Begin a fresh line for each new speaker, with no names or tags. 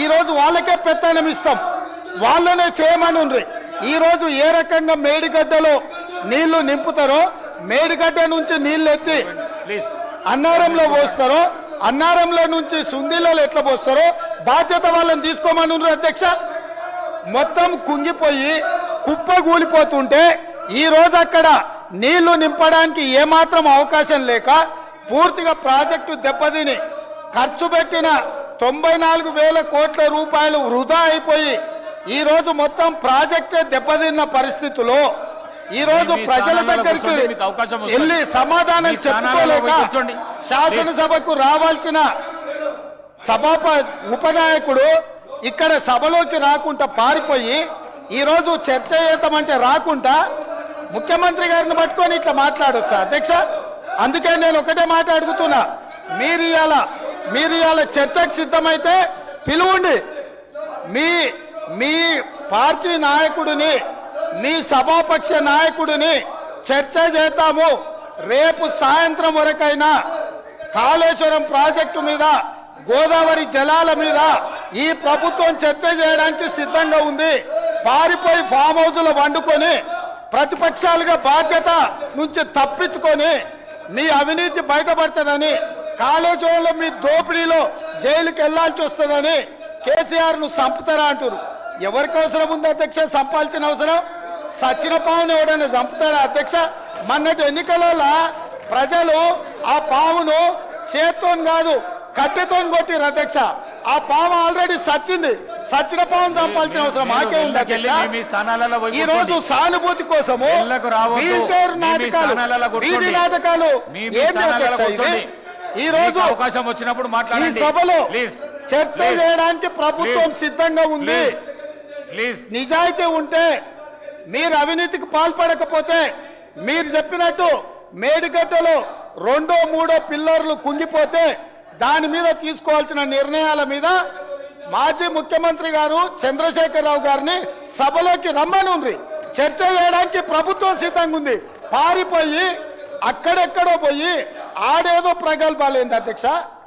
ఈరోజు వాళ్ళకే పెత్తనం ఇస్తాం, వాళ్ళనే చేయమని ఉండ్రి. ఈరోజు ఏ రకంగా మేడిగడ్డలో నీళ్లు నింపుతారో, మేడిగడ్డ నుంచి నీళ్ళు ఎత్తి అన్నారంలో పోస్తారో, అన్నారంలో నుంచి సుందీలలో ఎట్లా పోస్తారో బాధ్యత వాళ్ళని తీసుకోమని ఉండ్రి అధ్యక్ష. మొత్తం కుంగిపోయి కుప్ప కూలిపోతుంటే ఈరోజు అక్కడ నీళ్లు నింపడానికి ఏమాత్రం అవకాశం లేక పూర్తిగా ప్రాజెక్టు దెబ్బతిని ఖర్చు పెట్టిన 94,000 కోట్ల రూపాయలు వృధా అయిపోయి ఈరోజు మొత్తం ప్రాజెక్టే దెబ్బతిన్న పరిస్థితిలో ఈరోజు ప్రజల దగ్గరికి వెళ్ళి సమాధానం చెప్పుకోలేక శాసనసభకు రావాల్సిన ఉపనాయకుడు ఇక్కడ సభలోకి రాకుండా పారిపోయి ఈరోజు చర్చ చేద్దామంటే రాకుండా ముఖ్యమంత్రి గారిని పట్టుకొని ఇట్లా మాట్లాడొచ్చా అధ్యక్ష? అందుకే నేను ఒకటే మాట అడుగుతున్నా, మీరు ఇవాళ చర్చకు సిద్ధమైతే పిలువండి. మీ పార్టీ నాయకుడిని, మీ సభాపక్ష నాయకుడిని చర్చ చేద్దాము. రేపు సాయంత్రం వరకైనా కాళేశ్వరం ప్రాజెక్టు మీద, గోదావరి జలాల మీద ఈ ప్రభుత్వం చర్చ చేయడానికి సిద్ధంగా ఉంది. పారిపోయి ఫామ్ హౌస్లో వండుకొని ప్రతిపక్షాలుగా బాధ్యత నుంచి తప్పించుకొని మీ అవినీతి బయటపడుతుందని, కాళేశ్వరంలో మీ దోపిడీలో జైలుకి వెళ్లాల్సి వస్తుందని కేసీఆర్ను చంపుతారా అంటారు. ఎవరికి అవసరం ఉంది అధ్యక్ష చంపాల్సిన అవసరం? సచిన పావును ఎవడైనా చంపుతారా అధ్యక్ష? మొన్నటి ఎన్నికలలో ప్రజలు ఆ పావును చేత్తో కాదు కట్టెతో కొట్టిరు అధ్యక్ష. ఆ పాము ఆల్రెడీ సచ్చింది, సచిన పావును చంపాల్సిన అవసరం మాకే ఉంది అధ్యక్ష. ఈ రోజు సానుభూతి కోసము వీల్ చైర్ నాటకాలు, వీధి నాటకాలు ఏంటి అధ్యక్ష ఇది? ఈ రోజు
అవకాశం వచ్చినప్పుడు
ఈ సభలో చర్చ చేయడానికి ప్రభుత్వం సిద్ధంగా ఉంది. నిజాయితీ ఉంటే, మీరు అవినీతికి పాల్పడకపోతే, మీరు చెప్పినట్టు మేడిగడ్డలో 2, 3 పిల్లర్లు కుంగిపోతే దాని మీద తీసుకోవాల్సిన నిర్ణయాల మీద మాజీ ముఖ్యమంత్రి గారు చంద్రశేఖరరావు గారిని సభలోకి రమ్మనుండ్రి. చర్చ చేయడానికి ప్రభుత్వం సిద్ధంగా ఉంది. పారిపోయి అక్కడెక్కడో పోయి ఆడేదో ప్రగల్భాలు ఏంది అధ్యక్ష?